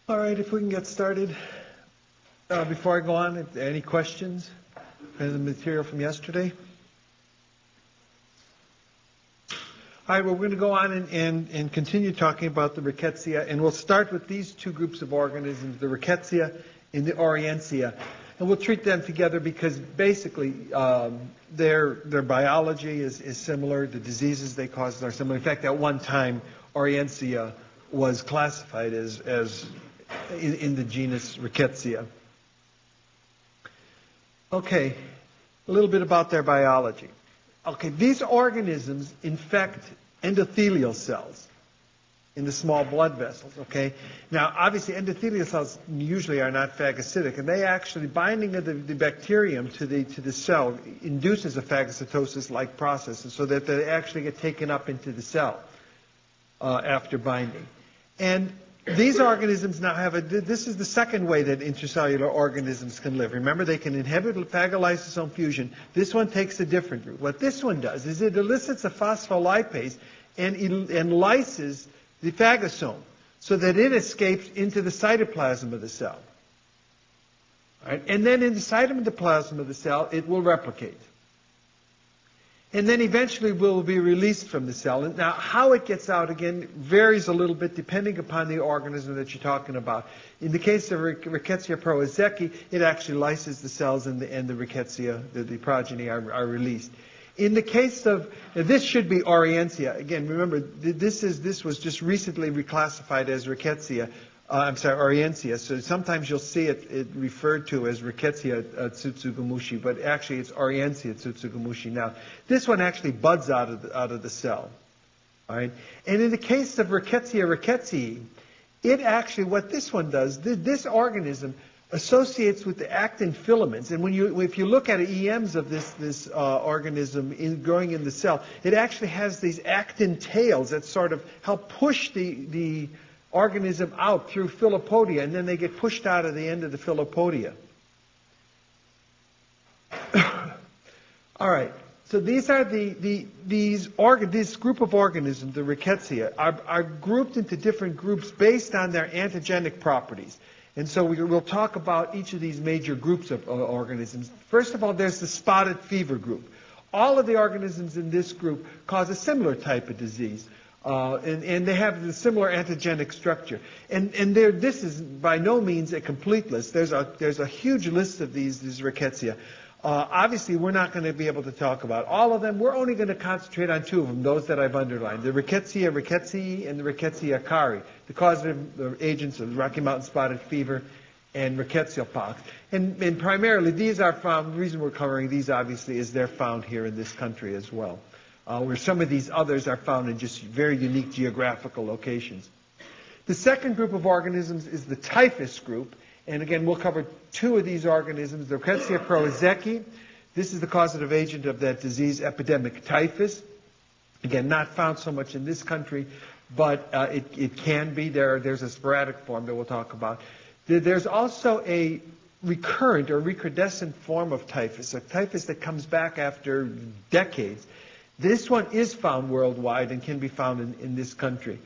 All right, if we can get started. Before I go on, if there are any questions on the material from yesterday? All right, well, we're going to go on and continue talking about the Rickettsia, and we'll start with these two groups of organisms, the Rickettsia and the Orientia. And we'll treat them together because basically their biology is similar, the diseases they cause are similar. In fact, at one time, Orientia was classified as in the genus Rickettsia. Okay, a little bit about their biology. Okay, these organisms infect endothelial cells in the small blood vessels, okay? Now, obviously, endothelial cells usually are not phagocytic, and they actually, binding of the bacterium to the cell induces a phagocytosis-like process, and so that they actually get taken up into the cell after binding. And these organisms now this is the second way that intracellular organisms can live. Remember, they can inhibit phagolysosome fusion. This one takes a different route. What this one does is it elicits a phospholipase and lyses the phagosome so that it escapes into the cytoplasm of the cell. All right? And then in the cytoplasm of the cell, it will replicate. And then eventually will be released from the cell. And now, how it gets out, again, varies a little bit depending upon the organism that you're talking about. In the case of Rickettsia prowazekii, it actually lyses the cells and the Rickettsia, the progeny, are released. In the case of, this should be Orientia. Again, remember, this was just recently reclassified as Rickettsia. Orientia. So sometimes you'll see it referred to as Rickettsia tsutsugamushi, but actually it's Orientia tsutsugamushi. Now, this one actually buds out of the cell. All right? And in the case of Rickettsia rickettsii, it actually, what this one does, this organism associates with the actin filaments. And if you look at EMs of this organism growing in the cell, it actually has these actin tails that sort of help push the organism out through filopodia, and then they get pushed out of the end of the filopodia. All right. So these are this group of organisms, the Rickettsia, are grouped into different groups based on their antigenic properties. And so we'll talk about each of these major groups of organisms. First of all, there's the spotted fever group. All of the organisms in this group cause a similar type of disease. And they have a similar antigenic structure. And this is by no means a complete list. There's a huge list of these Rickettsia. Obviously, we're not going to be able to talk about all of them. We're only going to concentrate on two of them, those that I've underlined, the Rickettsia rickettsii and the Rickettsia cari, the causative agents of Rocky Mountain spotted fever and rickettsial pox. And primarily, these are found, the reason we're covering these, obviously, is they're found here in this country as well. Where some of these others are found in just very unique geographical locations. The second group of organisms is the typhus group. And again, we'll cover two of these organisms, the Rickettsia prowazekii. This is the causative agent of that disease, epidemic typhus. Again, not found so much in this country, but it can be. There's a sporadic form that we'll talk about. There's also a recurrent or recrudescent form of typhus, a typhus that comes back after decades. This one is found worldwide and can be found in this country.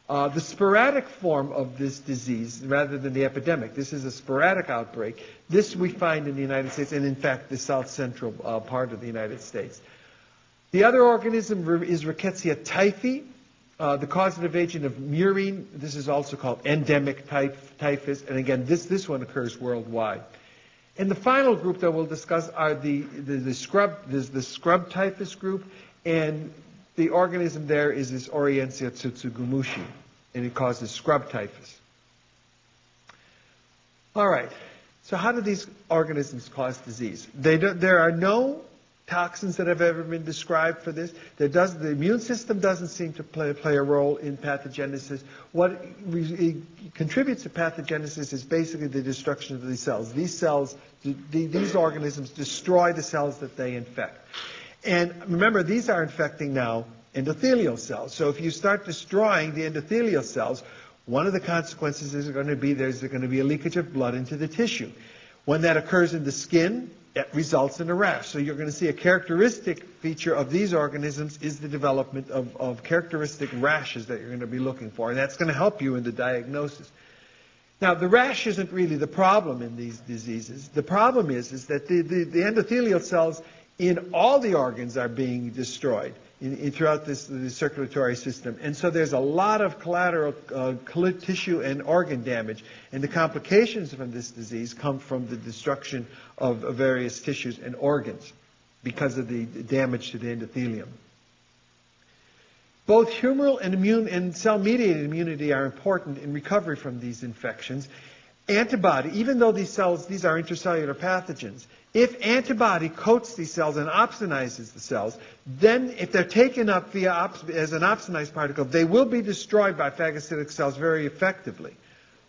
The sporadic form of this disease, rather than the epidemic, this is a sporadic outbreak. This we find in the United States and, in fact, the south central part of the United States. The other organism is Rickettsia typhi, the causative agent of murine. This is also called endemic typhus. And again, this one occurs worldwide. And the final group that we'll discuss are the scrub typhus group. And the organism there is this Orientia tsutsugamushi, and it causes scrub typhus. All right. So how do these organisms cause disease? There are no toxins that have ever been described for this. The immune system doesn't seem to play a role in pathogenesis. What contributes to pathogenesis is basically the destruction of these cells. These organisms destroy the cells that they infect. And remember, these are infecting now endothelial cells. So if you start destroying the endothelial cells, one of the consequences is going to be there's going to be a leakage of blood into the tissue. When that occurs in the skin, it results in a rash. So you're going to see a characteristic feature of these organisms is the development of characteristic rashes that you're going to be looking for. And that's going to help you in the diagnosis. Now, the rash isn't really the problem in these diseases. The problem is that the endothelial cells in all the organs are being destroyed throughout the circulatory system. And so there's a lot of collateral tissue and organ damage. And the complications from this disease come from the destruction of various tissues and organs because of the damage to the endothelium. Both humoral and cell-mediated immunity are important in recovery from these infections. Antibody, even though these are intracellular pathogens, if antibody coats these cells and opsonizes the cells, then if they're taken up as an opsonized particle, they will be destroyed by phagocytic cells very effectively.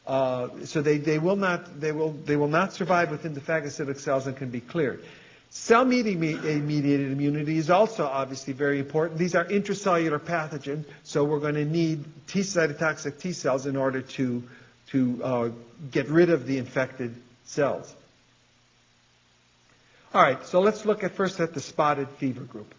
So they will not survive within the phagocytic cells and can be cleared. Cell-mediated immunity is also obviously very important. These are intracellular pathogens, so we're going to need cytotoxic T cells in order to get rid of the infected cells. All right, so let's look first at the spotted fever group.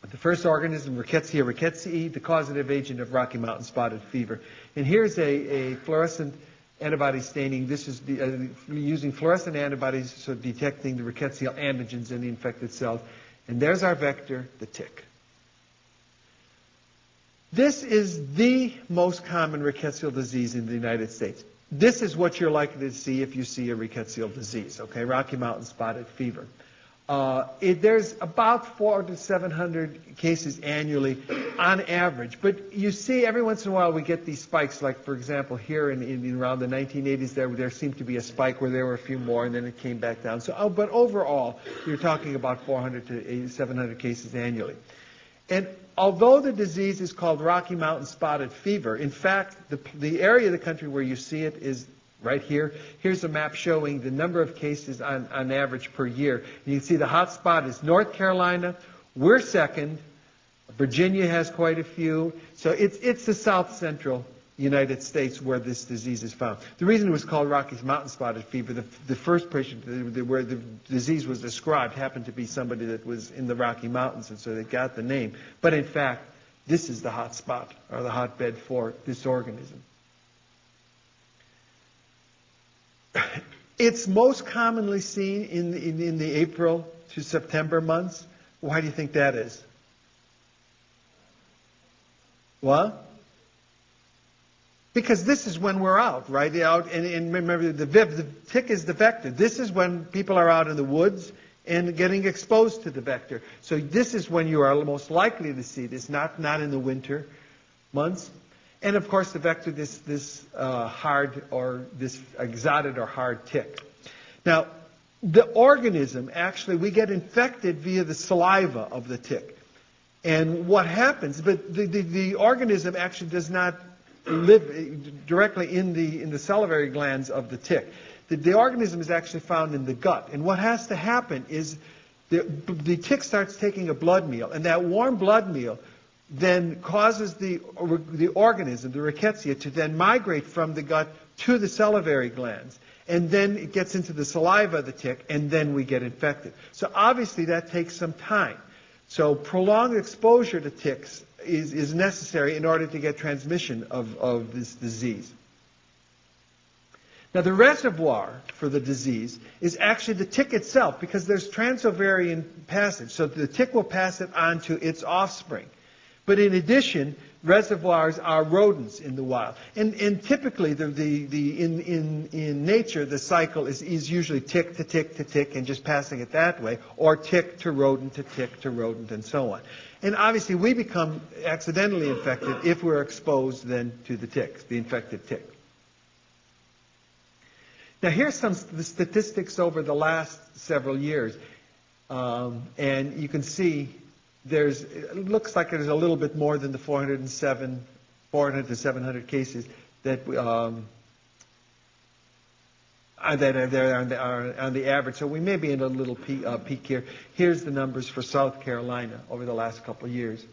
The first organism, Rickettsia rickettsii, the causative agent of Rocky Mountain spotted fever. And here's a fluorescent antibody staining. This is using fluorescent antibodies, so detecting the rickettsial antigens in the infected cells. And there's our vector, the tick. This is the most common rickettsial disease in the United States. This is what you're likely to see if you see a rickettsial disease, okay, Rocky Mountain spotted fever. There's about 400 to 700 cases annually on average, but you see every once in a while we get these spikes, like for example here in around the 1980s there seemed to be a spike where there were a few more and then it came back down. So, but overall you're talking about 400 to 700 cases annually. And although the disease is called Rocky Mountain spotted fever, in fact the area of the country where you see it is right here. Here's a map showing the number of cases on average per year. And you can see the hot spot is North Carolina. We're second. Virginia has quite a few. So it's the south central United States where this disease is found. The reason it was called Rocky Mountain spotted fever, the first patient where the disease was described happened to be somebody that was in the Rocky Mountains, and so they got the name. But in fact, this is the hot spot or the hotbed for this organism. It's most commonly seen in the April to September months. Why do you think that is? What? Because this is when we're out, right? Out, and remember, the tick is the vector. This is when people are out in the woods and getting exposed to the vector. So this is when you are most likely to see this, not in the winter months. And of course, the vector, this hard or this exotid or hard tick. Now, the organism, actually, we get infected via the saliva of the tick. And what happens, but the organism actually does not live directly in the salivary glands of the tick. The organism is actually found in the gut. And what has to happen is the tick starts taking a blood meal, and that warm blood meal then causes the organism, the rickettsia, to then migrate from the gut to the salivary glands. And then it gets into the saliva of the tick, and then we get infected. So obviously that takes some time. So prolonged exposure to ticks is necessary in order to get transmission of this disease. Now the reservoir for the disease is actually the tick itself, because there's transovarian passage. So the tick will pass it on to its offspring. But in addition, reservoirs are rodents in the wild. And typically, in nature, the cycle is usually tick to tick to tick and just passing it that way, or tick to rodent to tick to rodent and so on. And obviously, we become accidentally infected if we're exposed then to the tick, the infected tick. Now, here's some the statistics over the last several years. And you can see it looks like there's a little bit more than the 400 to 700 cases that are on the average. So we may be in a little peak here. Here's the numbers for South Carolina over the last couple of years.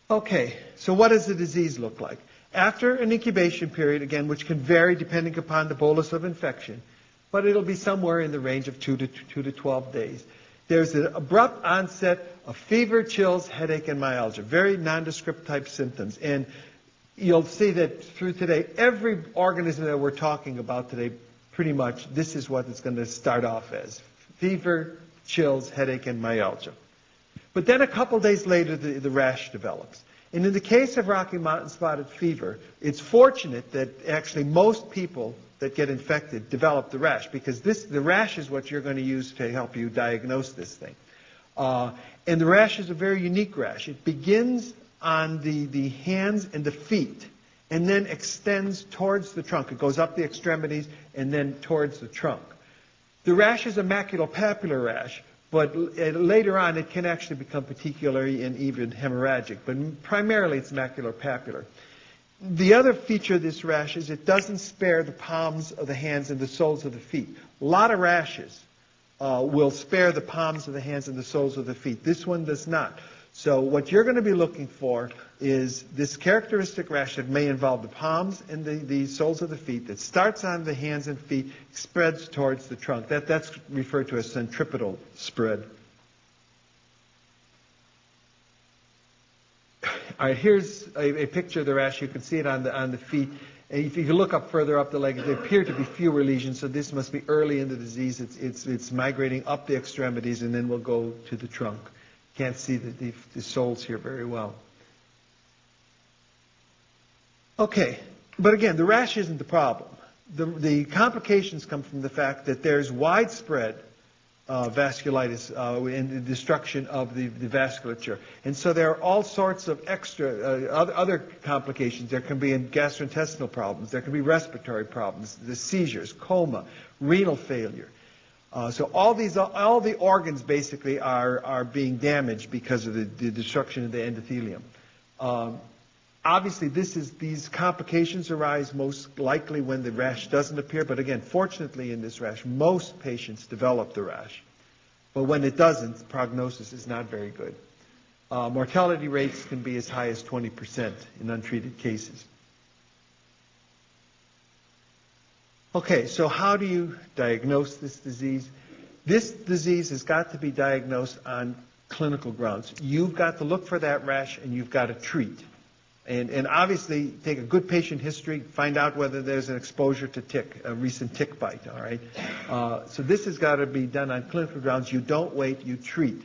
Okay, so what does the disease look like? After an incubation period, again, which can vary depending upon the bolus of infection, but it'll be somewhere in the range of 2 to 12 days. There's an abrupt onset of fever, chills, headache, and myalgia, very nondescript type symptoms. And you'll see that through today, every organism that we're talking about today, pretty much, this is what it's going to start off as. Fever, chills, headache, and myalgia. But then a couple days later, the rash develops. And in the case of Rocky Mountain spotted fever, it's fortunate that actually most people that get infected develop the rash, because the rash is what you're going to use to help you diagnose this thing. And the rash is a very unique rash. It begins on the hands and the feet, and then extends towards the trunk. It goes up the extremities and then towards the trunk. The rash is a maculopapular rash, but later on it can actually become particularly and even hemorrhagic, but primarily it's maculopapular. The other feature of this rash is it doesn't spare the palms of the hands and the soles of the feet. A lot of rashes will spare the palms of the hands and the soles of the feet. This one does not. So what you're going to be looking for is this characteristic rash that may involve the palms and the soles of the feet that starts on the hands and feet, spreads towards the trunk. That's referred to as centripetal spread. All right, here's a picture of the rash. You can see it on the feet. And if you look up further up the leg, there appear to be fewer lesions, so this must be early in the disease. It's migrating up the extremities and then will go to the trunk. Can't see the soles here very well. Okay, but again, the rash isn't the problem. The complications come from the fact that there's widespread vasculitis and the destruction of the vasculature. And so there are all sorts of other complications. There can be gastrointestinal problems. There can be respiratory problems, the seizures, coma, renal failure. So all the organs basically are being damaged because of the destruction of the endothelium. Obviously, these complications arise most likely when the rash doesn't appear. But again, fortunately in this rash, most patients develop the rash. But when it doesn't, the prognosis is not very good. Mortality rates can be as high as 20% in untreated cases. Okay, so how do you diagnose this disease? This disease has got to be diagnosed on clinical grounds. You've got to look for that rash and you've got to treat. And obviously take a good patient history, find out whether there's an exposure to a recent tick bite, all right? So this has got to be done on clinical grounds. You don't wait, you treat.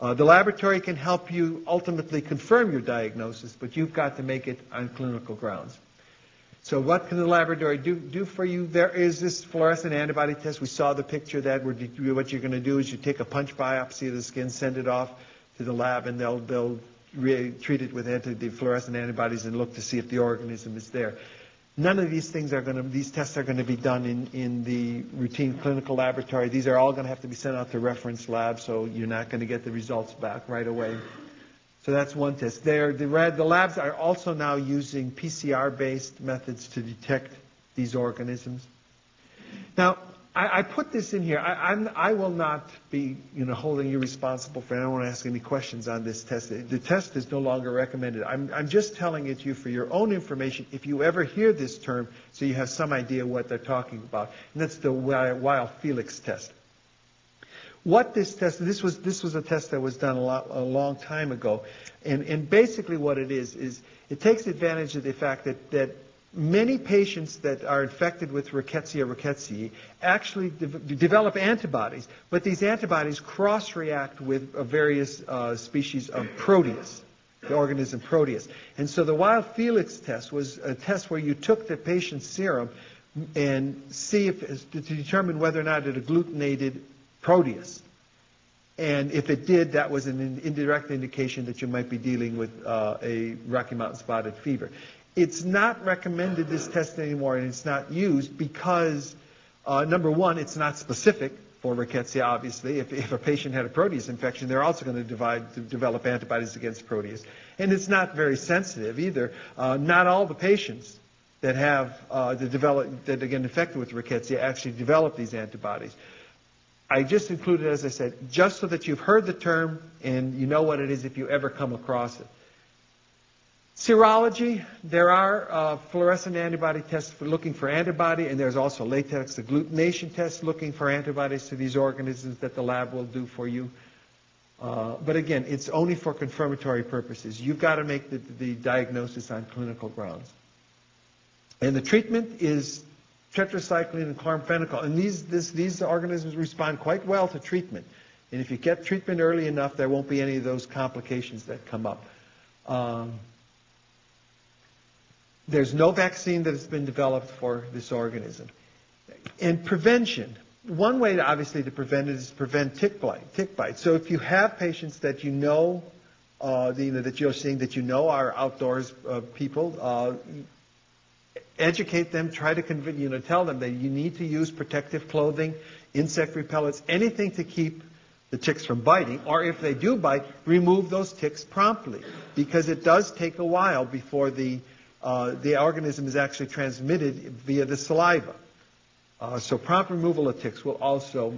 The laboratory can help you ultimately confirm your diagnosis, but you've got to make it on clinical grounds. So what can the laboratory do for you? There is this fluorescent antibody test. We saw the picture of that. What you're going to do is you take a punch biopsy of the skin, send it off to the lab, and they'll treat it with the fluorescent antibodies and look to see if the organism is there. None of these tests are going to be done in the routine clinical laboratory. These are all going to have to be sent out to reference labs, so you're not going to get the results back right away. So that's one test. The labs are also now using PCR-based methods to detect these organisms. Now, I put this in here. I will not be, holding you responsible for it. I don't want to ask any questions on this test. The test is no longer recommended. I'm just telling it to you for your own information if you ever hear this term, so you have some idea what they're talking about. And that's the Weil-Felix test. What this was a test that was done a long time ago, and basically what it is it takes advantage of the fact that many patients that are infected with Rickettsia rickettsii actually develop antibodies, but these antibodies cross-react with various species of Proteus, the organism Proteus. And so the Weil-Felix test was a test where you took the patient's serum and to determine whether or not it agglutinated Proteus. And if it did, that was an indirect indication that you might be dealing with a Rocky Mountain spotted fever. It's not recommended, this test anymore, and it's not used because, number one, it's not specific for Rickettsia, obviously. If a patient had a Proteus infection, they're also going to develop antibodies against Proteus. And it's not very sensitive either. Not all the patients that that get infected with Rickettsia actually develop these antibodies. I just included, as I said, just so that you've heard the term and you know what it is if you ever come across it. Serology, there are fluorescent antibody tests for looking for antibody, and there's also latex agglutination tests looking for antibodies to these organisms that the lab will do for you. But again, it's only for confirmatory purposes. You've got to make the diagnosis on clinical grounds. And the treatment is tetracycline and chloramphenicol. And these organisms respond quite well to treatment. And if you get treatment early enough, there won't be any of those complications that come up. There's no vaccine that has been developed for this organism. And prevention. One way, obviously, to prevent it is to prevent tick bite. So if you have patients that you know, that you're seeing, that you know are outdoors people, educate them, try to convince, tell them that you need to use protective clothing, insect repellents, anything to keep the ticks from biting, or if they do bite, remove those ticks promptly, because it does take a while before the organism is actually transmitted via the saliva. So prompt removal of ticks will also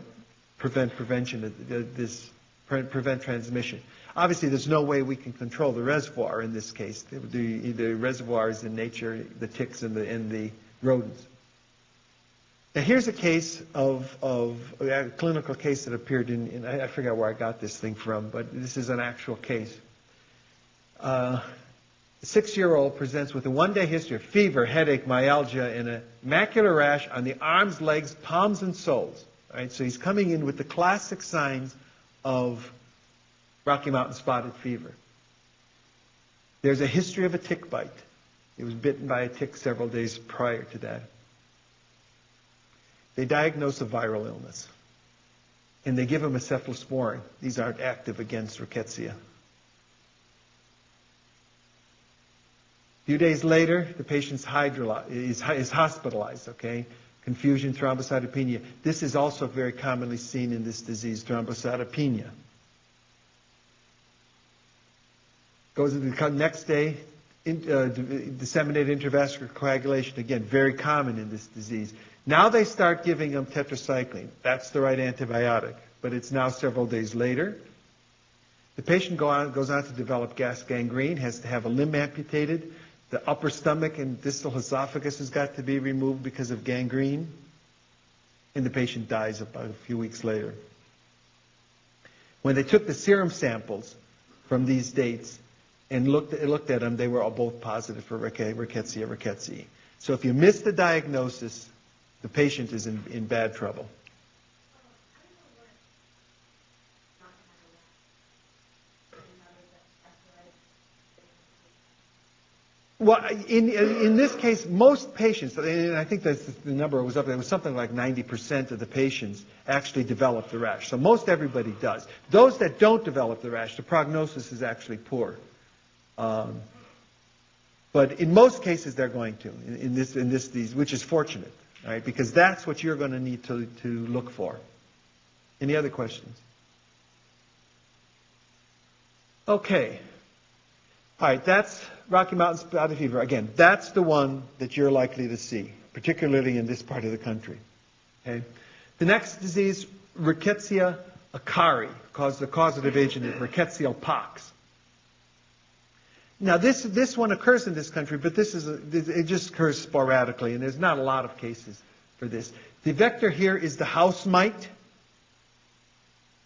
prevent transmission. Obviously, there's no way we can control the reservoir in this case. The reservoir is in nature, the ticks and the rodents. Now, here's a case of a clinical case that appeared in I forget where I got this thing from, but this is an actual case. A 6-year-old presents with a 1-day history of fever, headache, myalgia, and a macular rash on the arms, legs, palms, and soles. All right, so he's coming in with the classic signs of Rocky Mountain spotted fever. There's a history of a tick bite. He was bitten by a tick several days prior to that. They diagnose a viral illness, and they give him a cephalosporin. These aren't active against rickettsia. A few days later, the patient's is hospitalized, okay? Confusion, thrombocytopenia. This is also very commonly seen in this disease, thrombocytopenia. Goes to the next day, disseminated intravascular coagulation, again, very common in this disease. Now they start giving them tetracycline. That's the right antibiotic, but it's now several days later. The patient goes on to develop gas gangrene, has to have a limb amputated. The upper stomach and distal esophagus has got to be removed because of gangrene, and the patient dies about a few weeks later. When they took the serum samples from these dates and looked at them, they were all both positive for rickettsia rickettsii. So if you miss the diagnosis, the patient is in bad trouble. Well, in this case, most patients, and I think that's the number was up there, it was something like 90% of the patients actually develop the rash. So most everybody does. Those that don't develop the rash, the prognosis is actually poor. But in most cases, they're going to, in this disease, which is fortunate, right? Because that's what you're going to need to look for. Any other questions? Okay. All right, that's Rocky Mountain spotted fever. Again, that's the one that you're likely to see, particularly in this part of the country. Okay. The next disease, Rickettsia acari, the causative agent is rickettsial pox. Now, this one occurs in this country, but it just occurs sporadically, and there's not a lot of cases for this. The vector here is the house mite,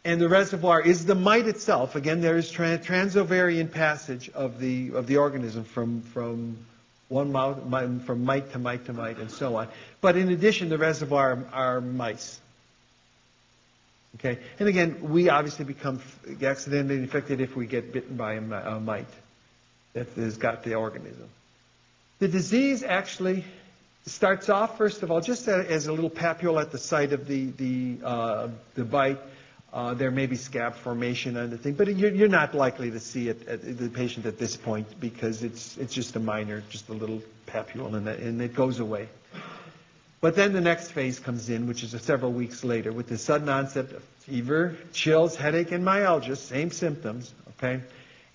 and the reservoir is the mite itself. Again, there is transovarian passage of the organism from mite to mite to mite, and so on. But in addition, the reservoir are mice. Okay, and again, we obviously become accidentally infected if we get bitten by a mite that has got the organism. The disease actually starts off, first of all, just as a little papule at the site of the bite. There may be scab formation on the thing, but you're not likely to see it at the patient at this point because it's just a minor, just a little papule, and it goes away. But then the next phase comes in, which is several weeks later, with the sudden onset of fever, chills, headache, and myalgia, same symptoms, okay?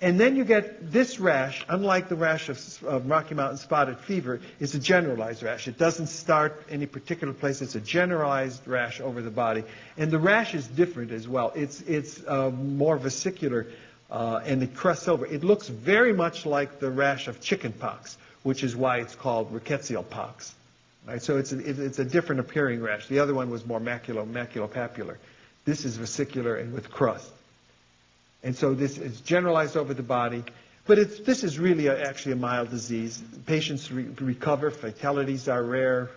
And then you get this rash, unlike the rash of Rocky Mountain spotted fever, is a generalized rash. It doesn't start any particular place. It's a generalized rash over the body. And the rash is different as well. It's more vesicular, and it crusts over. It looks very much like the rash of chickenpox, which is why it's called rickettsial pox. Right? So it's a different appearing rash. The other one was more maculopapular. This is vesicular and with crust. And so this is generalized over the body. But this is really actually a mild disease. Patients recover. Fatalities are rare.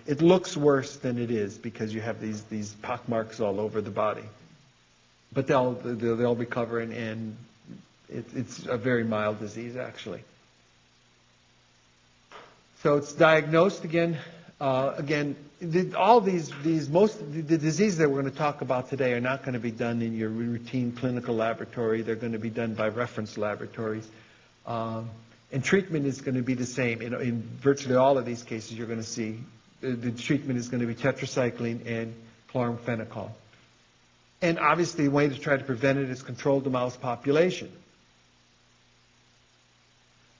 It looks worse than it is because you have these pock marks all over the body. But they'll recover, and it's a very mild disease, actually. So it's diagnosed again. All these most of the diseases that we're going to talk about today are not going to be done in your routine clinical laboratory. They're going to be done by reference laboratories, and treatment is going to be the same. In virtually all of these cases, you're going to see the treatment is going to be tetracycline and chloramphenicol. And obviously, the way to try to prevent it is control the mouse population.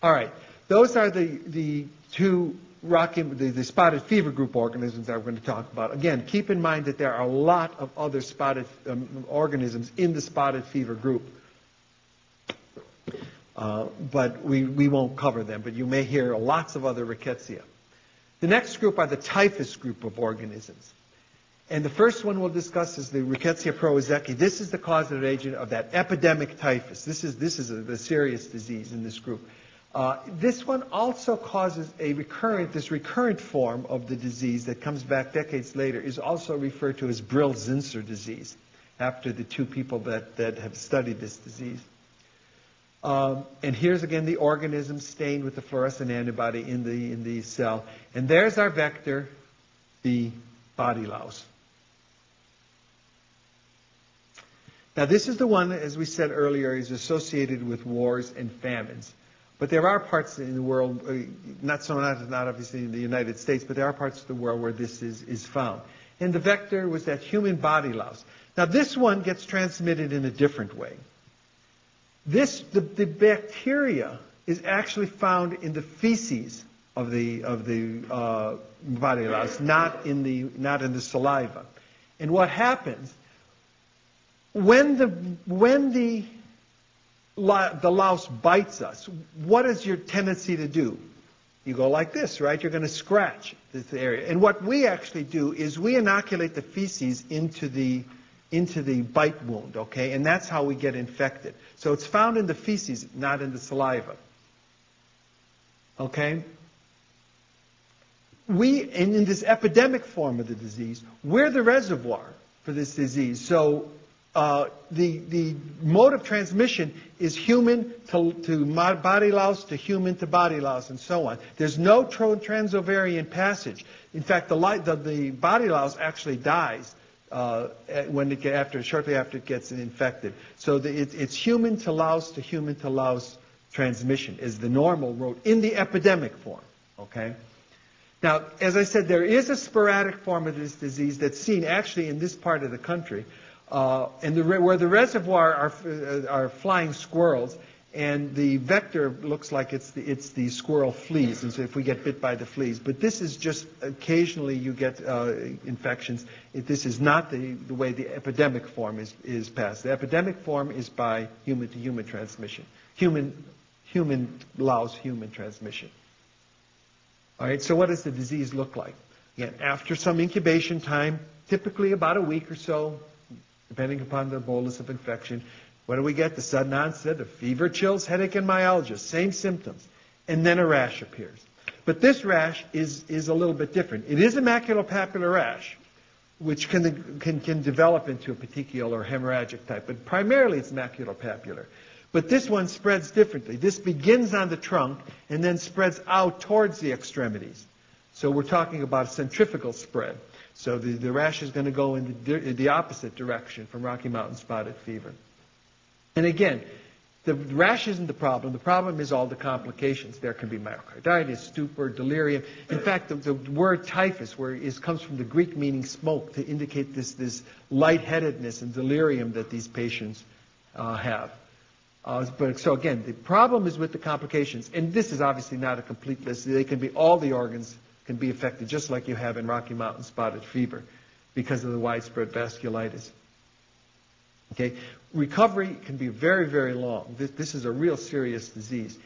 All right, those are the two the spotted fever group organisms that we're going to talk about. Again, keep in mind that there are a lot of other spotted organisms in the spotted fever group. But we won't cover them, but you may hear lots of other rickettsia. The next group are the typhus group of organisms. And the first one we'll discuss is the Rickettsia prowazekii. This is the causative agent of that epidemic typhus. This is a serious disease in this group. This one also causes this recurrent form of the disease that comes back decades later is also referred to as Brill-Zinsser disease, after the two people that have studied this disease. And here's again the organism stained with the fluorescent antibody in the cell. And there's our vector, the body louse. Now this is the one, as we said earlier, is associated with wars and famines. But there are parts in the world, not obviously in the United States, but there are parts of the world where this is found. And the vector was that human body louse. Now this one gets transmitted in a different way. The bacteria is actually found in the feces of the body louse, not in the saliva. And what happens when the louse bites us, what is your tendency to do? You go like this, right? You're going to scratch this area. And what we actually do is we inoculate the feces into the bite wound, okay? And that's how we get infected. So it's found in the feces, not in the saliva. Okay? In this epidemic form of the disease, we're the reservoir for this disease. So the mode of transmission is human to body louse to human to body louse and so on. There's no transovarian passage. In fact, the body louse actually dies shortly after it gets infected. So it's human to louse transmission is the normal route in the epidemic form. Okay. Now, as I said, there is a sporadic form of this disease that's seen actually in this part of the country. Where the reservoir are flying squirrels, and the vector looks like it's the squirrel fleas, and so if we get bit by the fleas. But this is just occasionally you get infections. This is not the way the epidemic form is passed. The epidemic form is by human-to-human transmission. Human louse, human transmission. All right, so what does the disease look like? Again, after some incubation time, typically about a week or so, depending upon the bolus of infection, what do we get? The sudden onset of fever, chills, headache, and myalgia, same symptoms. And then a rash appears. But this rash is a little bit different. It is a maculopapular rash, which can develop into a petechial or hemorrhagic type, but primarily it's maculopapular. But this one spreads differently. This begins on the trunk and then spreads out towards the extremities. So we're talking about a centrifugal spread. So the rash is going to go in the opposite direction from Rocky Mountain spotted fever. And again, the rash isn't the problem. The problem is all the complications. There can be myocarditis, stupor, delirium. In fact, the word typhus comes from the Greek meaning smoke to indicate this lightheadedness and delirium that these patients have. So again, the problem is with the complications. And this is obviously not a complete list. They can be all the organs can be affected, just like you have in Rocky Mountain spotted fever, because of the widespread vasculitis. Okay, recovery can be very, very long. This is a real serious disease,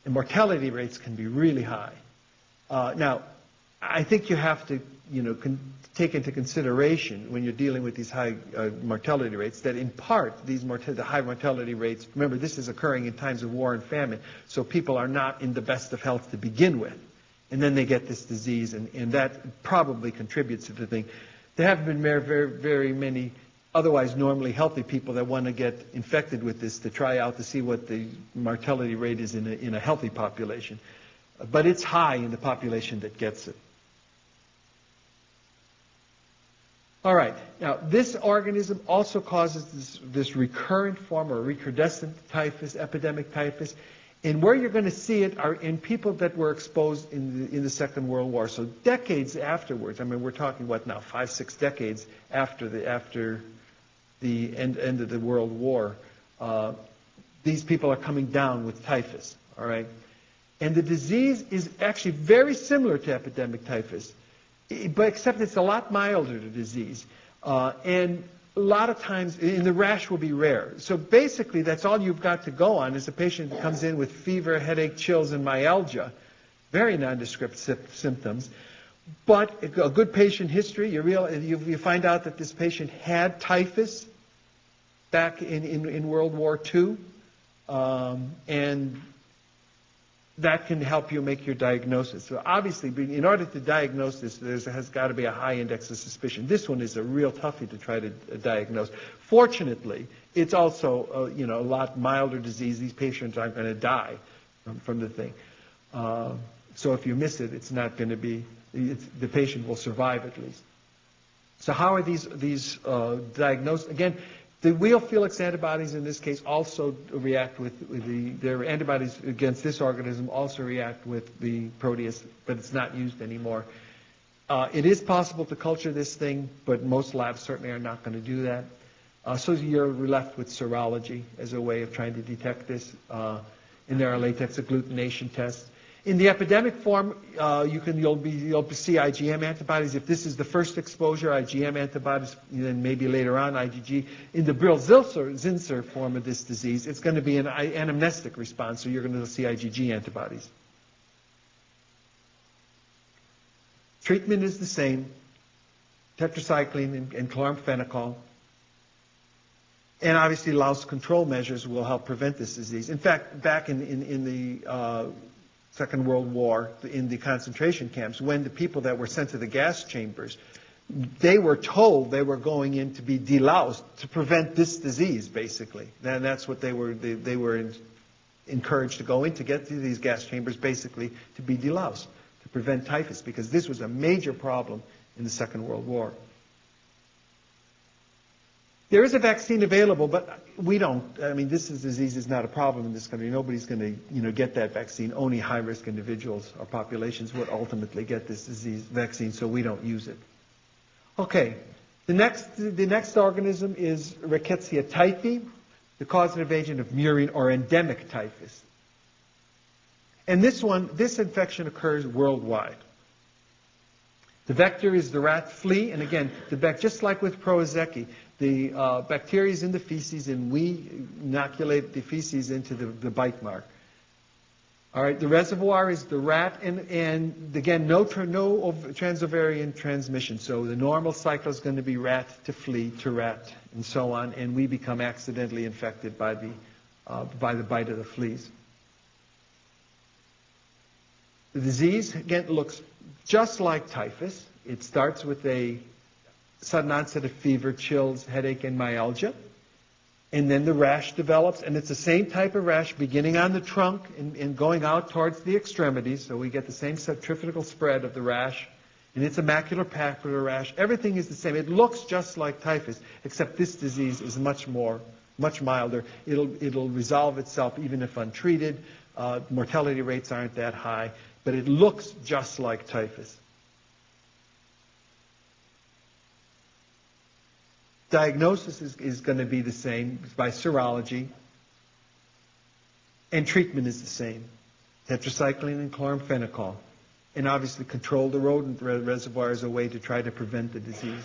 and mortality rates can be really high. Now, I think you have to take into consideration when you're dealing with these high mortality rates, that in part, the high mortality rates, remember, this is occurring in times of war and famine, so people are not in the best of health to begin with. And then they get this disease, and that probably contributes to the thing. There haven't been very many otherwise normally healthy people that want to get infected with this to try out to see what the mortality rate is in a healthy population. But it's high in the population that gets it. All right. Now, this organism also causes this recurrent form or recrudescent typhus, epidemic typhus. And where you're going to see it are in people that were exposed in the Second World War. So decades afterwards, I mean, we're talking, what now, 5, 6 decades after the end of the World War, these people are coming down with typhus, all right? And the disease is actually very similar to epidemic typhus, but except it's a lot milder, the disease. And a lot of times, and the rash will be rare. So basically, that's all you've got to go on is a patient that comes in with fever, headache, chills, and myalgia, very nondescript symptoms. But a good patient history, you find out that this patient had typhus back in World War II, and that can help you make your diagnosis. So obviously, in order to diagnose this, there has got to be a high index of suspicion. This one is a real toughie to try to diagnose. Fortunately, it's also a lot milder disease. These patients aren't going to die from the thing. So if you miss it, it's not going to be, the patient will survive at least. So how are these diagnosed? Again, the wheelfelix antibodies in this case also react their antibodies against this organism also react with the Proteus, but it's not used anymore. It is possible to culture this thing, but most labs certainly are not going to do that. So you're left with serology as a way of trying to detect this. And there are latex agglutination tests. In the epidemic form, you'll see IgM antibodies. If this is the first exposure, IgM antibodies, and then maybe later on IgG. In the Brill-Zinsser form of this disease, it's going to be an anamnestic response, so you're going to see IgG antibodies. Treatment is the same, tetracycline and chloramphenicol. And obviously, louse control measures will help prevent this disease. In fact, back in the Second World War, in the concentration camps, when the people that were sent to the gas chambers, they were told they were going in to be deloused to prevent this disease, basically. And that's what they were encouraged to go in to get to these gas chambers, basically to be deloused, to prevent typhus, because this was a major problem in the Second World War. There is a vaccine available, but this disease is not a problem in this country. Nobody's going to, get that vaccine. Only high-risk individuals or populations would ultimately get this disease vaccine, so we don't use it. Okay, the next organism is Rickettsia typhi, the causative agent of murine or endemic typhus. And this infection occurs worldwide. The vector is the rat flea, and again, just like with Prowazeki, the bacteria is in the feces, and we inoculate the feces into the bite mark. All right, the reservoir is the rat, and again, no transovarian transmission. So the normal cycle is going to be rat to flea to rat, and so on, and we become accidentally infected by the bite of the fleas. The disease, again, looks just like typhus. It starts with a sudden onset of fever, chills, headache, and myalgia. And then the rash develops, and it's the same type of rash beginning on the trunk and going out towards the extremities. So we get the same centrifugal spread of the rash. And it's a macular-papular rash. Everything is the same. It looks just like typhus, except this disease is much milder. It'll resolve itself even if untreated. Mortality rates aren't that high, but it looks just like typhus. Diagnosis is going to be the same by serology, and treatment is the same, tetracycline and chloramphenicol, and obviously control the rodent reservoir as a way to try to prevent the disease.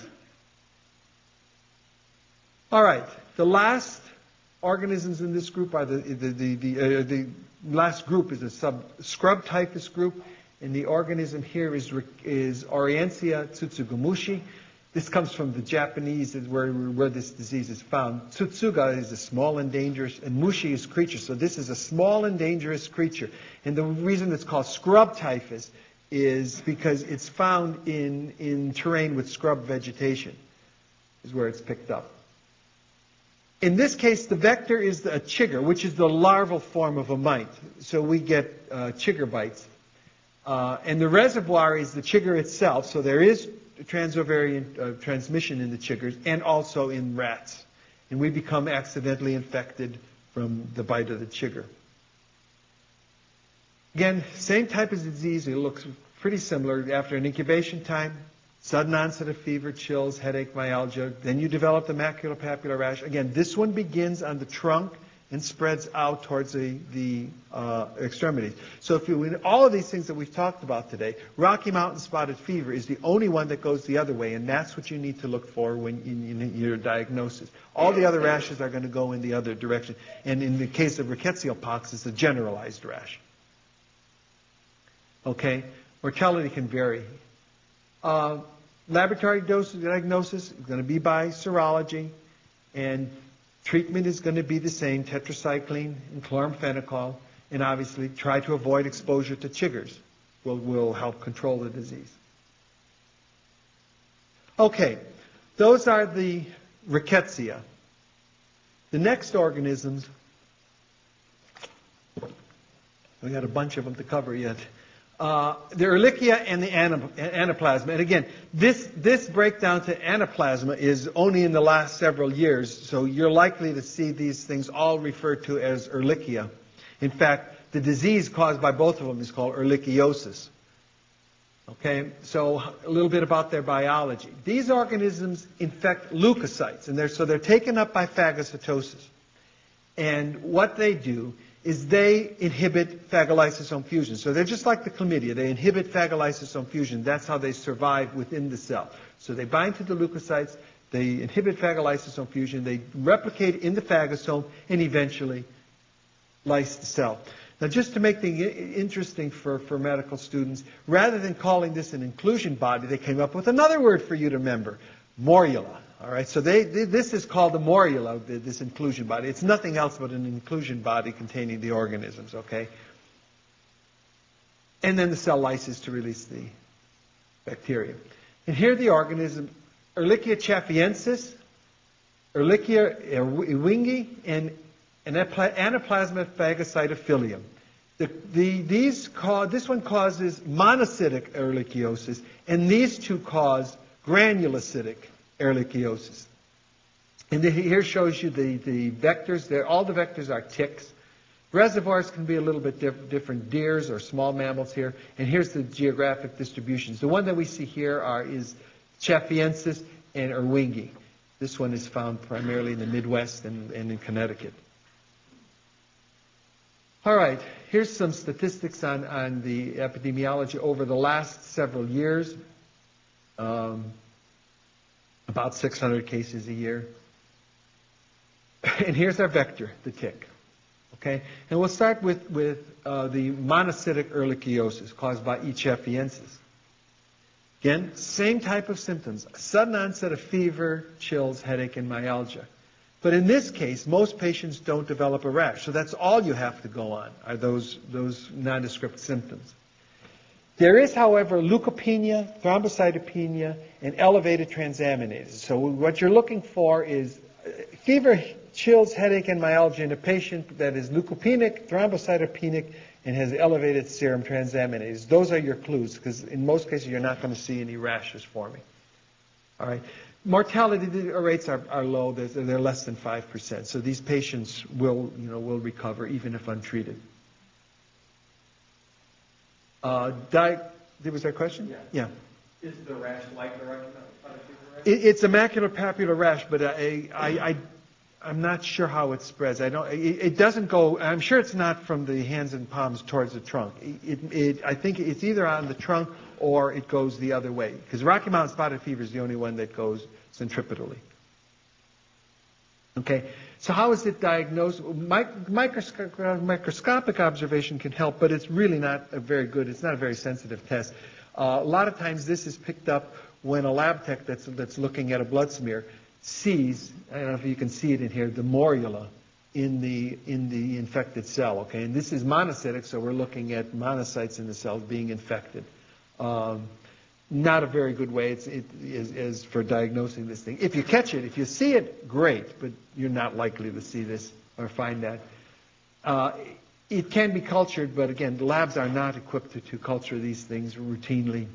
All right, the last organisms in this group are the last group is a scrub typhus group, And the organism here is Orientia tsutsugamushi. This comes from the Japanese, where this disease is found. Tsutsuga is a small and dangerous, and mushi is creature. So this is a small and dangerous creature. And the reason it's called scrub typhus is because it's found in terrain with scrub vegetation, is where it's picked up. In this case, the vector is a chigger, which is the larval form of a mite. So we get chigger bites. And the reservoir is the chigger itself. So there is transovarian transmission in the chiggers and also in rats. And we become accidentally infected from the bite of the chigger. Again, same type of disease. It looks pretty similar. After an incubation time, sudden onset of fever, chills, headache, myalgia. Then you develop the maculopapular rash. Again, this one begins on the trunk and spreads out towards the extremities. So if you, in all of these things that we've talked about today, Rocky Mountain spotted fever is the only one that goes the other way, and that's what you need to look for when in your diagnosis. All the other rashes are going to go in the other direction. And in the case of rickettsial pox, it's a generalized rash. Okay? Mortality can vary. Laboratory diagnosis is going to be by serology, and treatment is going to be the same, tetracycline and chloramphenicol, and obviously try to avoid exposure to chiggers. Will help control the disease. Okay, those are the rickettsia. The next organisms, we got a bunch of them to cover yet. The Ehrlichia and the Anaplasma. And again, this breakdown to Anaplasma is only in the last several years, so you're likely to see these things all referred to as Ehrlichia. In fact, the disease caused by both of them is called ehrlichiosis. Okay, so a little bit about their biology. These organisms infect leukocytes, and they're taken up by phagocytosis. And what they do is they inhibit phagolysosome fusion. So they're just like the chlamydia. They inhibit phagolysosome fusion. That's how they survive within the cell. So they bind to the leukocytes, they inhibit phagolysosome fusion, they replicate in the phagosome, and eventually lyse the cell. Now, just to make things interesting for medical students, rather than calling this an inclusion body, they came up with another word for you to remember, morula. All right, so this is called the morula, this inclusion body. It's nothing else but an inclusion body containing the organisms, okay? And then the cell lyses to release the bacteria. And here the organism, Ehrlichia chaffiensis, Ehrlichia ewingi, and Anaplasma phagocytophilium. This one causes monocytic ehrlichiosis, and these two cause granulocytic ehrlichiosis. And here shows you the vectors. All the vectors are ticks. Reservoirs can be a little bit different, deers or small mammals here. And here's the geographic distributions. The one that we see here is chaffiensis and ewingi. This one is found primarily in the Midwest and in Connecticut. All right, here's some statistics on the epidemiology over the last several years. About 600 cases a year. And here's our vector, the tick. Okay? And we'll start with the monocytic ehrlichiosis caused by E. chaffiensis. Again, same type of symptoms. Sudden onset of fever, chills, headache, and myalgia. But in this case, most patients don't develop a rash. So that's all you have to go on, are those nondescript symptoms. There is, however, leukopenia, thrombocytopenia, and elevated transaminases. So what you're looking for is fever, chills, headache, and myalgia in a patient that is leukopenic, thrombocytopenic, and has elevated serum transaminases. Those are your clues, because in most cases you're not going to see any rashes forming. All right. Mortality rates are low. They're less than 5%. So these patients will recover even if untreated. Was there a question? Yeah. Is the rash like the rash? It's a maculopapular rash, but I'm not sure how it spreads. It doesn't go. I'm sure it's not from the hands and palms towards the trunk. I think it's either on the trunk or it goes the other way. Because Rocky Mountain spotted fever is the only one that goes centripetally. Okay, so how is it diagnosed? Microscopic observation can help, but it's really not a very good, it's not a very sensitive test. A lot of times this is picked up when a lab tech that's looking at a blood smear sees, I don't know if you can see it in here, the morula in the infected cell, okay? And this is monocytic, so we're looking at monocytes in the cells being infected. Not a very good way is for diagnosing this thing. If you catch it, if you see it, great, but you're not likely to see this or find that. It can be cultured, but again, the labs are not equipped to culture these things routinely.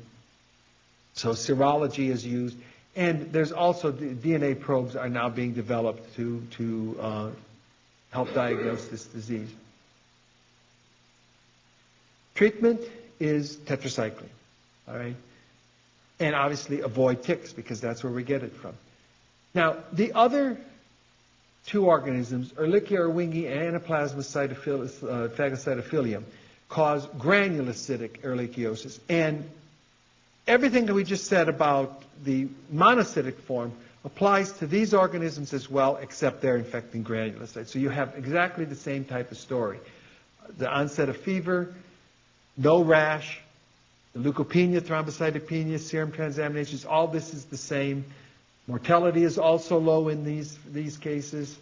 So serology is used, and there's also DNA probes are now being developed to help diagnose this disease. Treatment is tetracycline, all right? And obviously avoid ticks because that's where we get it from. Now, the other two organisms, Ehrlichia irvingii and Anaplasma phagocytophilium, cause granulocytic ehrlichiosis. And everything that we just said about the monocytic form applies to these organisms as well, except they're infecting granulocytes. So you have exactly the same type of story. The onset of fever, no rash, the leukopenia, thrombocytopenia, serum transaminases, all this is the same. Mortality is also low in these cases.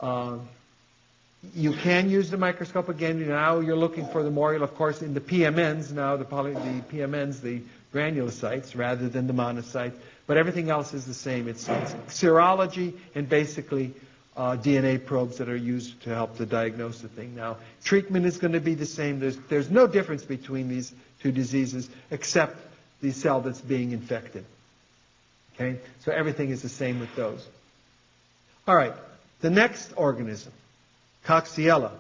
You can use the microscope again. Now you're looking for the morula, of course, in the PMNs, now the PMNs, the granulocytes, rather than the monocytes. But everything else is the same. It's serology and basically DNA probes that are used to help to diagnose the thing. Now, treatment is going to be the same. There's no difference between these two diseases except the cell that's being infected. Okay? So everything is the same with those. All right. The next organism, Coxiella.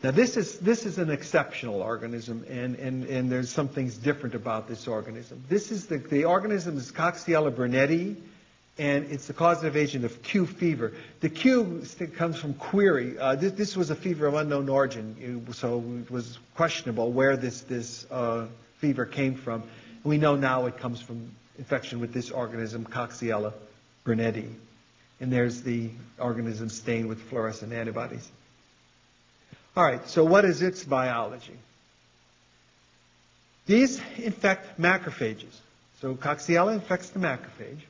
Now this is an exceptional organism, and there's some things different about this organism. This is the organism is Coxiella burnetii, and it's the causative agent of Q fever. The Q comes from query. This was a fever of unknown origin, so it was questionable where this fever came from. We know now it comes from infection with this organism, Coxiella burnetii. And there's the organism stained with fluorescent antibodies. All right, so what is its biology? These infect macrophages. So Coxiella infects the macrophage.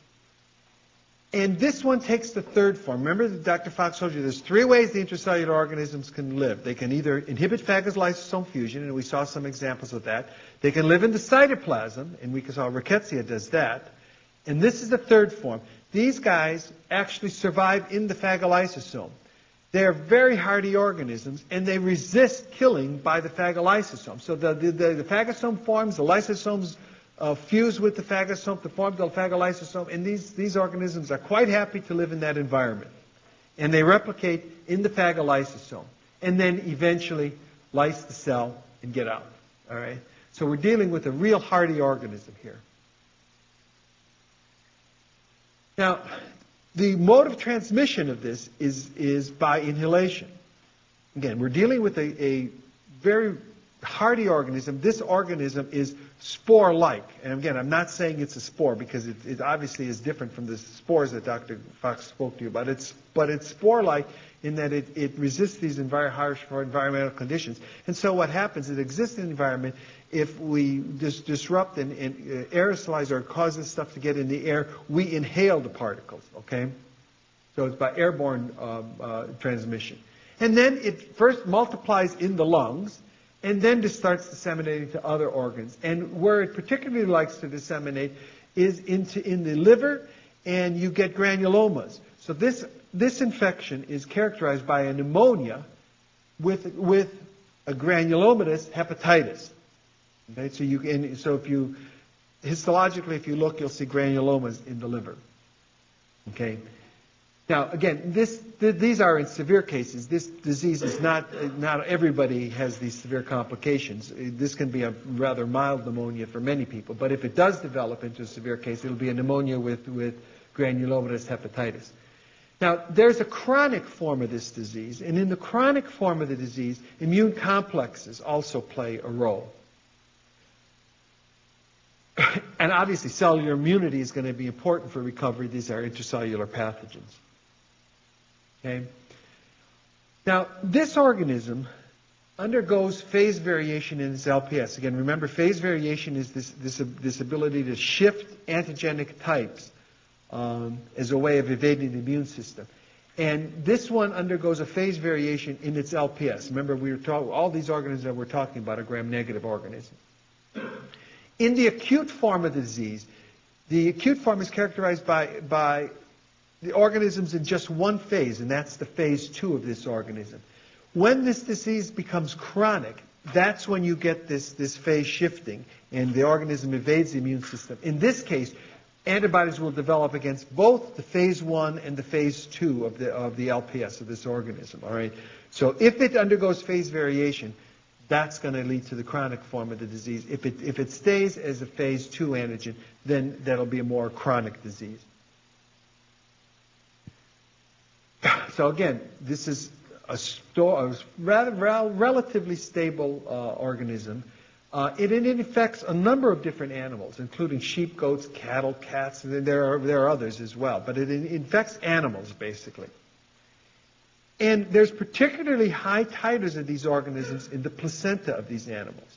And this one takes the third form. Remember that Dr. Fox told you there's three ways the intracellular organisms can live. They can either inhibit phagosylysosome fusion, and we saw some examples of that. They can live in the cytoplasm, and we saw Rickettsia does that. And this is the third form. These guys actually survive in the phagolysosome. They are very hardy organisms, and they resist killing by the phagolysosome. So the phagosome forms, the lysosomes fuse with the phagosome to form the phagolysosome, and these organisms are quite happy to live in that environment. And they replicate in the phagolysosome, and then eventually lyse the cell and get out. All right? So we're dealing with a real hardy organism here. Now, the mode of transmission of this is by inhalation. Again, we're dealing with a very hardy organism. This organism is spore-like. And again, I'm not saying it's a spore because it obviously is different from the spores that Dr. Fox spoke to you about. But it's spore-like in that it resists these very harsh environmental conditions. And so what happens, it exists in the environment. If we disrupt and aerosolize or cause this stuff to get in the air, we inhale the particles, okay? So it's by airborne transmission. And then it first multiplies in the lungs, and then just starts disseminating to other organs. And where it particularly likes to disseminate is in the liver, and you get granulomas. So this infection is characterized by a pneumonia with a granulomatous hepatitis. Okay, so if you histologically, if you look, you'll see granulomas in the liver. Okay. Now, again, these are in severe cases. This disease is not everybody has these severe complications. This can be a rather mild pneumonia for many people. But if it does develop into a severe case, it'll be a pneumonia with granulomatous hepatitis. Now, there's a chronic form of this disease. And in the chronic form of the disease, immune complexes also play a role. And obviously, cellular immunity is going to be important for recovery. These are intracellular pathogens. Okay? Now, this organism undergoes phase variation in its LPS. Again, remember, phase variation is this ability to shift antigenic types as a way of evading the immune system. And this one undergoes a phase variation in its LPS. Remember, we were talking, all these organisms that we're talking about are gram-negative organisms. In the acute form of the disease, the acute form is characterized by the organisms in just one phase, and that's the phase 2 of this organism. When this disease becomes chronic, that's when you get this phase shifting, and the organism evades the immune system. In this case, antibodies will develop against both the phase 1 and the phase 2 of the LPS of this organism. All right. So if it undergoes phase variation, that's going to lead to the chronic form of the disease. If it stays as a phase 2 antigen, then that'll be a more chronic disease. So again, this is a relatively stable organism. It infects a number of different animals, including sheep, goats, cattle, cats, and there are others as well. But it infects animals, basically. And there's particularly high titers of these organisms in the placenta of these animals.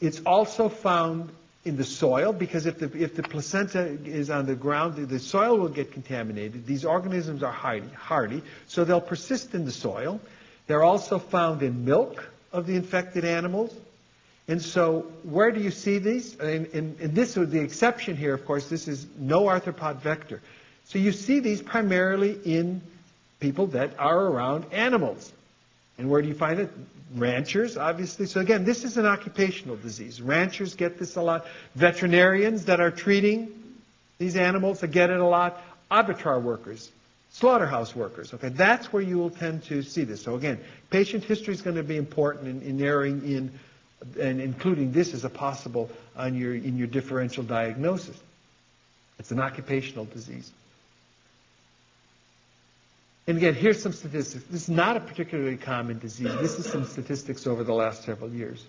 It's also found in the soil, because if the placenta is on the ground, the soil will get contaminated. These organisms are hardy, so they'll persist in the soil. They're also found in milk of the infected animals. And so where do you see these? And this is the exception here, of course. This is no arthropod vector. So you see these primarily in people that are around animals. And where do you find it? Ranchers, obviously. So again, this is an occupational disease. Ranchers get this a lot. Veterinarians that are treating these animals get it a lot. Abattoir workers, slaughterhouse workers. Okay, that's where you will tend to see this. So again, patient history is going to be important in narrowing in and including this as a possible in your differential diagnosis. It's an occupational disease. And again, here's some statistics. This is not a particularly common disease. This is some statistics over the last several years.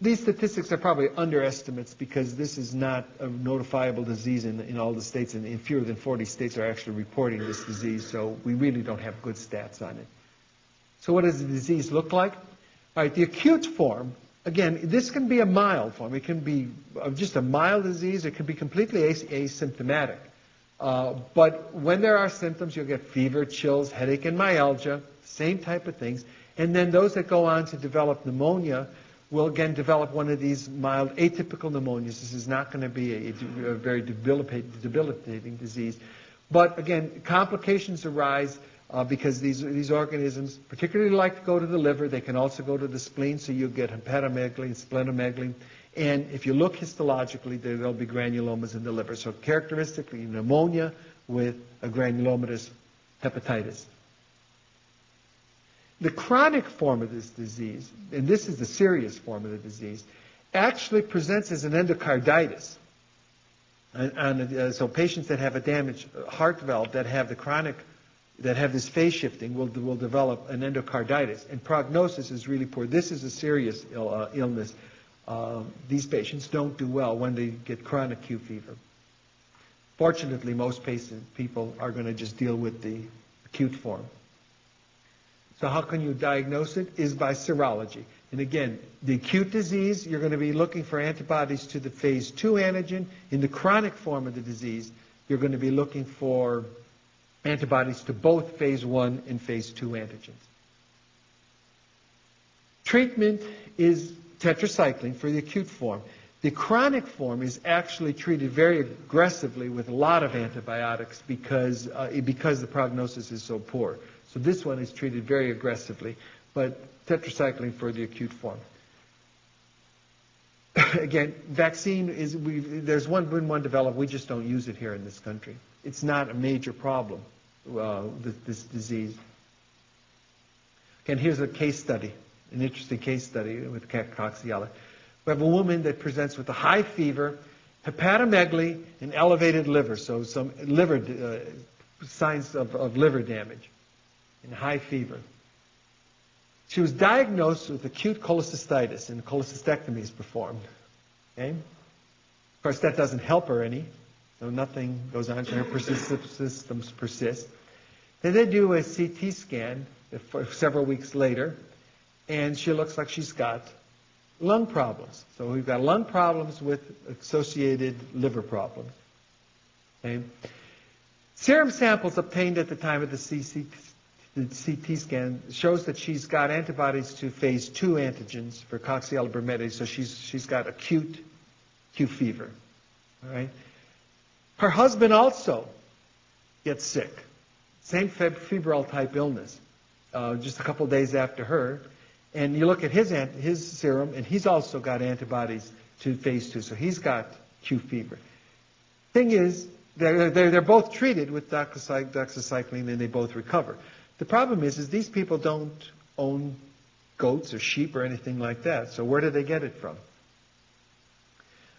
These statistics are probably underestimates because this is not a notifiable disease in all the states, and in fewer than 40 states are actually reporting this disease, so we really don't have good stats on it. So what does the disease look like? All right, the acute form, again, this can be a mild form. It can be just a mild disease. It can be completely asymptomatic. But when there are symptoms, you'll get fever, chills, headache, and myalgia, same type of things. And then those that go on to develop pneumonia will again develop one of these mild atypical pneumonias. This is not going to be a very debilitating disease. But again, complications arise because these organisms particularly like to go to the liver. They can also go to the spleen, so you'll get hepatomegaly and splenomegaly. And if you look histologically, there'll be granulomas in the liver. So characteristically, pneumonia with a granulomatous hepatitis. The chronic form of this disease, and this is the serious form of the disease, actually presents as an endocarditis. So patients that have a damaged heart valve that have the chronic, that have this phase shifting will develop an endocarditis. And prognosis is really poor. This is a serious illness. These patients don't do well when they get chronic Q fever. Fortunately, most people are going to just deal with the acute form. So how can you diagnose it? Is by serology. And again, the acute disease, you're going to be looking for antibodies to the phase 2 antigen. In the chronic form of the disease, you're going to be looking for antibodies to both phase 1 and phase 2 antigens. Treatment is tetracycline for the acute form. The chronic form is actually treated very aggressively with a lot of antibiotics because the prognosis is so poor. So this one is treated very aggressively, but tetracycline for the acute form. Again, vaccine is, there's been one developed, we just don't use it here in this country. It's not a major problem, this disease. Again, here's a case study, an interesting case study with Coxiella. We have a woman that presents with a high fever, hepatomegaly, and elevated liver, so some liver signs of liver damage and high fever. She was diagnosed with acute cholecystitis, and cholecystectomy is performed. Okay? Of course, that doesn't help her any, so nothing goes on. Her systems persist. Then they do a CT scan several weeks later, and she looks like she's got lung problems. So we've got lung problems with associated liver problems. Okay? Serum samples obtained at the time of the CT scan shows that she's got antibodies to phase 2 antigens for Coxiella burnetii, so she's got acute fever. All right? Her husband also gets sick. Same febrile type illness, just a couple days after her. And you look at his serum, and he's also got antibodies to phase 2, so he's got acute fever. Thing is, they're both treated with doxycycline, and they both recover. The problem is these people don't own goats or sheep or anything like that. So where do they get it from?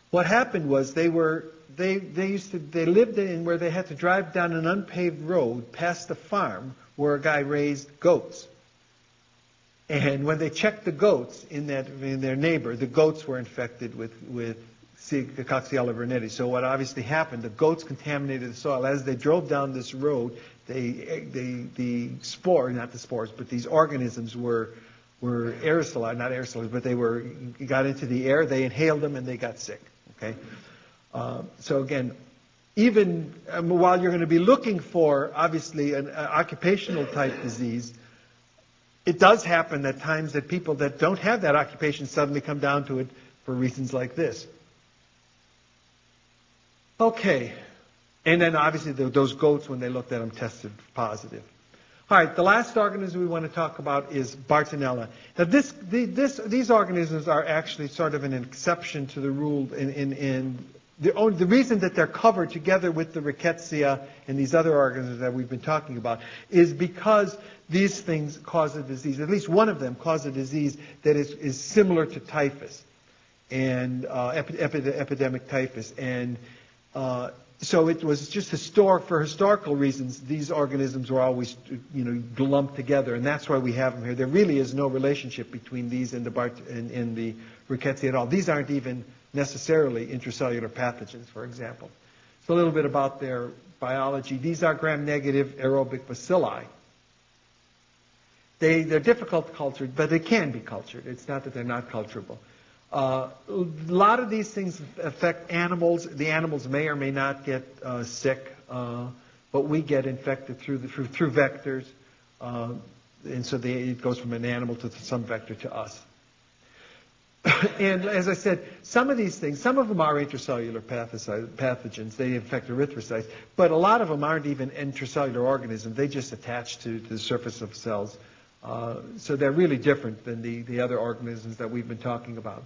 What happened was they lived in where they had to drive down an unpaved road past a farm where a guy raised goats. And when they checked the goats in their neighbor, the goats were infected with Coxiella burnetii. So what obviously happened, the goats contaminated the soil. As they drove down this road, the spores, not the spores, but these organisms were aerosolized, not aerosolized, but they got into the air, they inhaled them, and they got sick. Okay? So again, even while you're going to be looking for, obviously, an occupational type disease, it does happen at times that people that don't have that occupation suddenly come down to it for reasons like this. Okay. And then obviously those goats, when they looked at them, tested positive. All right, the last organism we want to talk about is Bartonella. Now these organisms are actually sort of an exception to the rule the reason that they're covered together with the Rickettsia and these other organisms that we've been talking about is because these things cause a disease. At least one of them causes a disease that is similar to typhus and epidemic typhus. And so it was just for historical reasons, these organisms were always, lumped together, and that's why we have them here. There really is no relationship between these and the Rickettsia at all. These aren't even necessarily intracellular pathogens, for example. So a little bit about their biology. These are gram-negative aerobic bacilli. They're difficult to culture, but they can be cultured. It's not that they're not culturable. A lot of these things affect animals. The animals may or may not get sick, but we get infected through vectors, and so it goes from an animal to some vector to us. And as I said, some of these things, some of them are intracellular pathogens. They infect erythrocytes, but a lot of them aren't even intracellular organisms. They just attach to the surface of cells. So they're really different than the other organisms that we've been talking about.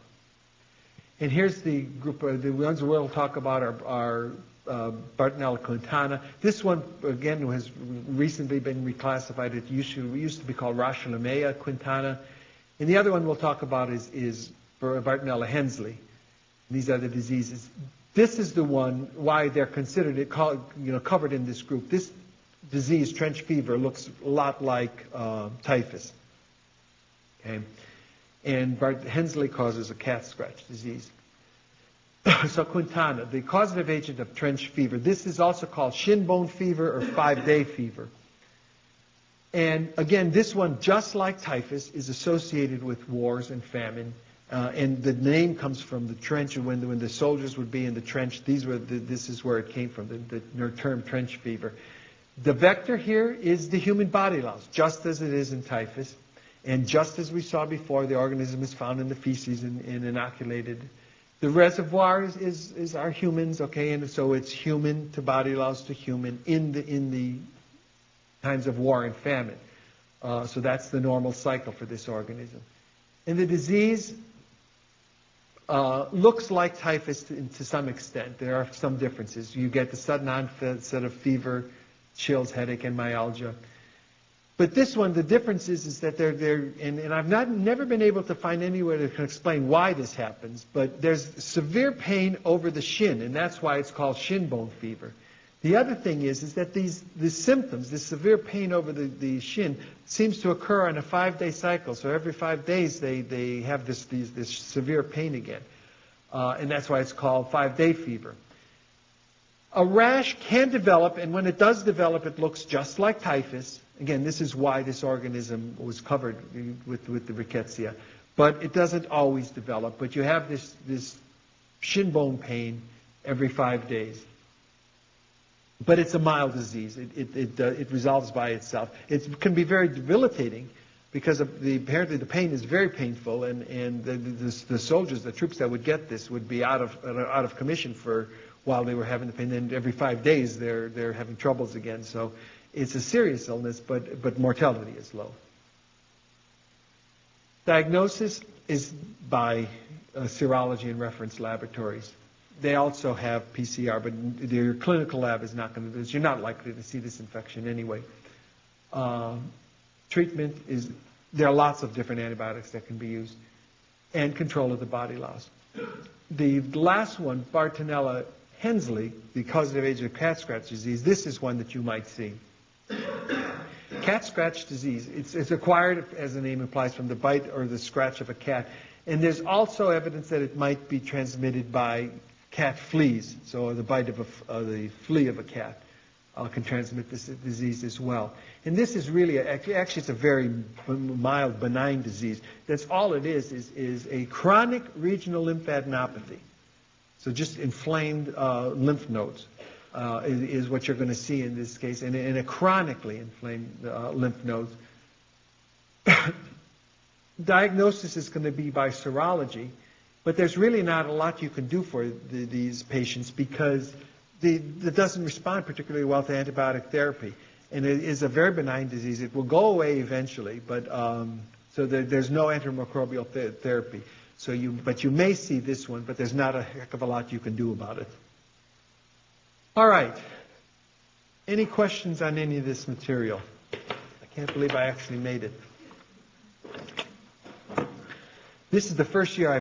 And here's the group of the ones we'll talk about are Bartonella quintana. This one, again, has recently been reclassified. It used to be called Rashleimia quintana. And the other one we'll talk about is Bartonella Hensley. These are the diseases. This is the one why they're considered covered in this group. This disease, trench fever, looks a lot like typhus. Okay? And Hensley causes a cat scratch disease. So Quintana, the causative agent of trench fever. This is also called shin bone fever or 5-day fever. And again, this one, just like typhus, is associated with wars and famine. And the name comes from the trench, and when the soldiers would be in the trench, this is where it came from, the term trench fever. The vector here is the human body louse, just as it is in typhus. And just as we saw before, the organism is found in the feces and inoculated. The reservoir is our humans, okay, and so it's human to body louse to human in the times of war and famine. So that's the normal cycle for this organism. And the disease looks like typhus to some extent. There are some differences. You get the sudden onset of fever, chills, headache, and myalgia. But this one, the difference is that and I've never been able to find anywhere that can explain why this happens, but there's severe pain over the shin, and that's why it's called shin bone fever. The other thing is that the symptoms, this severe pain over the shin, seems to occur on a 5-day cycle. So every 5 days they have this severe pain again. and that's why it's called 5-day fever. A rash can develop, and when it does develop, it looks just like typhus. Again, this is why this organism was covered with the rickettsia. But it doesn't always develop. But you have this shin bone pain every 5 days. But it's a mild disease. It resolves by itself. It can be very debilitating because apparently the pain is very painful, and the soldiers, the troops that would get this would be out of commission for while they were having the pain. Then every 5 days they're having troubles again. So it's a serious illness, but mortality is low. Diagnosis is by serology and reference laboratories. They also have PCR, but your clinical lab is not going to do this. You're not likely to see this infection anyway. Treatment is, there are lots of different antibiotics that can be used, and control of the body loss. The last one, Bartonella Hensley, the causative agent of cat scratch disease, this is one that you might see. Cat scratch disease, it's acquired, as the name implies, from the bite or the scratch of a cat. And there's also evidence that it might be transmitted by cat fleas. So the bite of the flea of a cat can transmit this disease as well. And this is really, actually it's a very mild, benign disease. That's all it is a chronic regional lymphadenopathy. So just inflamed lymph nodes is what you're going to see in this case, and a chronically inflamed lymph nodes. Diagnosis is going to be by serology, but there's really not a lot you can do for these patients because it doesn't respond particularly well to antibiotic therapy. And it is a very benign disease. It will go away eventually, but so there's no antimicrobial therapy. But you may see this one, but there's not a heck of a lot you can do about it. All right. Any questions on any of this material? I can't believe I actually made it. This is the first year